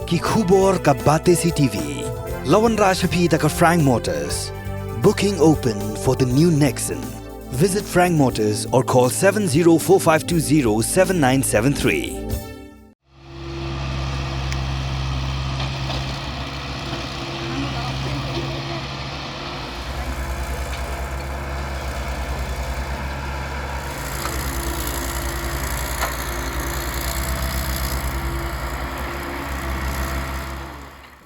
ki khubor ka bate CTV. Lawan Rajaphi taka Frank Motors. Booking open for the new Nexon. Visit Frank Motors or call 7045207973.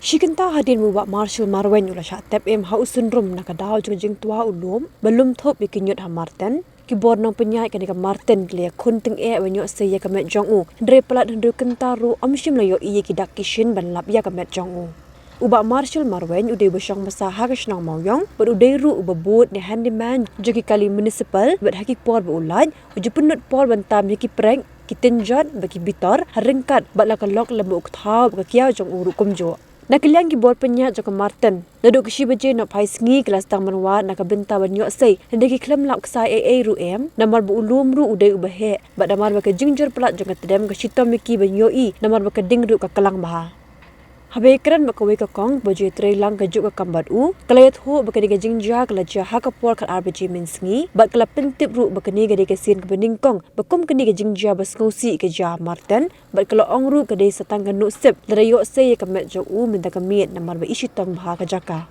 Shikenta hadin mubak Marshal Marwen ula syatep hau sundrum nakadau jeng tua ulum belum thop bikinyot ha Martin kibor nang penyai kanika Martin glia kunting wenyo seya kamet jongu ndre pelat hendu kentaru amshim layo iye kidak kishin ban lap ya kamet jongu ubak Marshal Marwen uday besyang masaha kesnang mauyong beruday ru ubabut ni handyman jogi kali municipal bet hakik por beulaj uju penut por bantam yaki prank kitinjot bagi bitor haringkat bat lakalok lembu ukthau bakiau jong uru kumjo Nakiliang gibor penya jaka Martin. Naduk kisi baje nak pai sengi kelas tang manwa nak benta banyo sei. Hendaki klem lak sai AA ru namar bu ulum ru udai ubahe. Bak damar baka jingjur pelat jaka tedem ke sitom miki banyo namar baka ding ru ka kelang baha. Habe keren baka wei ka kong baje trei lang ka juk ka kambat Kalayat ho baka diga jingja kala jaha ka por kat RBJ min sengi. Bak kala pentip ru baka ni gade ka sin ka bening kong. Bakum kini ka jingja bas ngosi ka jah Martin. Bak kala ong ru ka dei satang ka nuk sip. Larayo sei ka met jo minta ka miet namar ba isi tong baha ka jaka.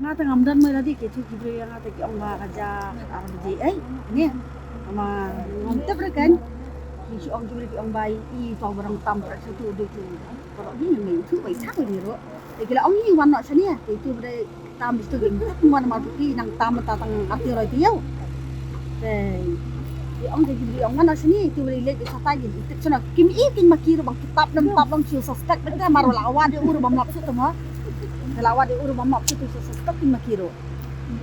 Nga tengah dan mai lagi ke tu kibri yang ada ki ong raja RBJ ni sama ngontep kan ki ong kibri ki ong bai I tau barang tam per situ tu kalau ni mai tu bai sak ni ro kila ong ni wan nak sini itu bre tam situ mana mal ki nang tam tatang ati ro tiau ki ong kibri ong mana sini itu bre le sata ji itu sana kim I kin makir bang kitab dan tabang siu suspek bre mar lawan dia ur bam lap situ ma Kelawat di uru mama itu sesat lima kilo.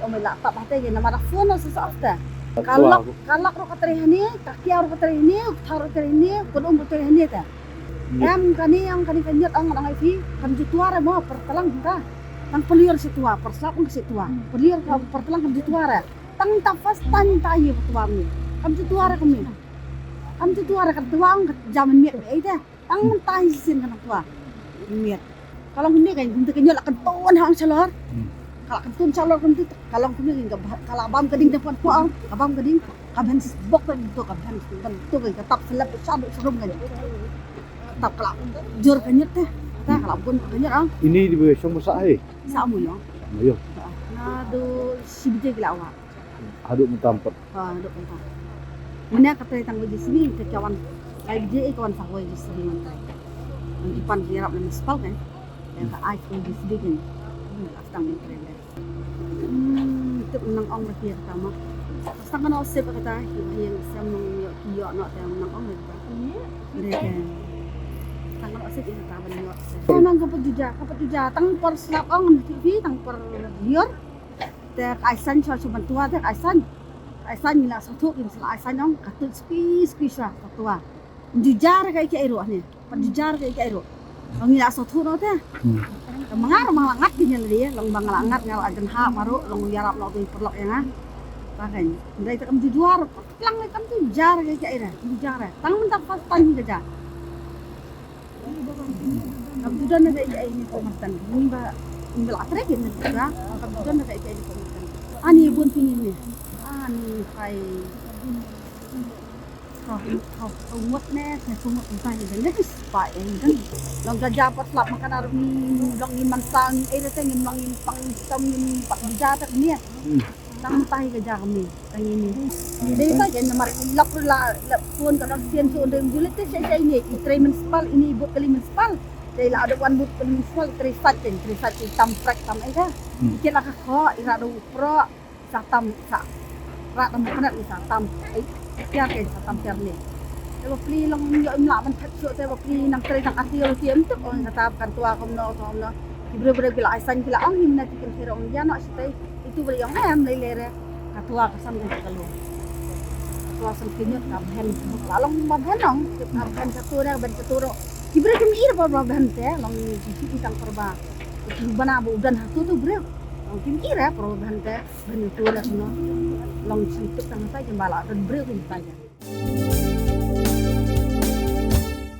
Omel tak patah je nama rafun sesat. Kalau ro kateri ni, kaki ro kateri ni, thar kateri ni, kodom kateri ni ta. Yang kani kenyat ang ifi, kan dituara mo pertelang kita. Tang peliur situa, perslap ang situa. Peliur pertelang kan dituara. Tang tafas tan tayi pertuam ni. Kan dituara kami. Kan dituara kan tuang zaman miet ida. Tang tayi sin kan tua. Miet. Kalau hindi kan untuk kenyo lakan ton hang salor. Kalau kan ton salor kan kalau kami enggak kalau abam keding depan ko abam keding kaban bok kan itu kaban tu kan tetap selap sabuk serum kan. Tetap kalau jor kenyet teh. Tah kalau pun kenyet Ini di besok masak Samu yo. Ayo. Nado sibite gelawa. Aduk mentampet. Aduk mentah. Mana kata tang di sini ke kawan lagi je kawan sahoi di sini mantai. Depan kirap dan spal kan. Yang tak iPhone di sedikit, astang yang keren. Itu menang ong lagi pertama. Astang kan osep kata, yang sama kiok nak yang menang ong lagi. Mereka, astang kan osep yang pertama ni. Menang kapat juga, tang per slap ong TV, tang per liur. Ter Aisan cuma tua ter Aisan ni lah satu, ini salah Aisan ong katut spis lah tua. Jujar kayak iro ni, jujar kayak iro. Ang ila sa tuno ta. Mangar mangangat ganyan dia, lang bangalangat ngal adan ha maru lang yarap na to perlok yang ah. Pakai. Ndai ta kam juar, lang kam tu jar kayak ira, jar. Tang mentak pas tan jaja. Kam tu dan kayak ini komertan. Ni ba imbal atre gen ra, kam tu dan kayak ini komertan. Ani bun pinin ni. Ani kai kau muat nè, saya semua entah ini dah sepai ini. Long gajah pot lap makan arab ni, long iman sang, dah tengin long pang sam pak gajah tak ni. Tang tahi gajah kami, tang ini. Dari saja nomor lap pun kalau sian tu under julit tu saya ini, itrai municipal ini buat kali municipal. Dari lah ada wan buat kali municipal terisat tamprak tam ida. Ikut lah kau irado pro sa tam sa. Rat tam kena sa tam. Siar ke sa tam siar ni. Tapi beli long yo imla man tak so tapi beli nang teri nang atil kiam tu on tetapkan tua komno Ibre bila aisan bila ang himna tikin kira on jana sitai itu beli yang lelere katua kasam dan kalau katua sam kinyot ka ben lalong mabhen nong ben satu ben satu Ibre kim ir ba ben te long sisi tang perba bana bu dan hatu tu bre long kim ir pro ben te ben tu no long situ tang sai jembala dan bre kim saja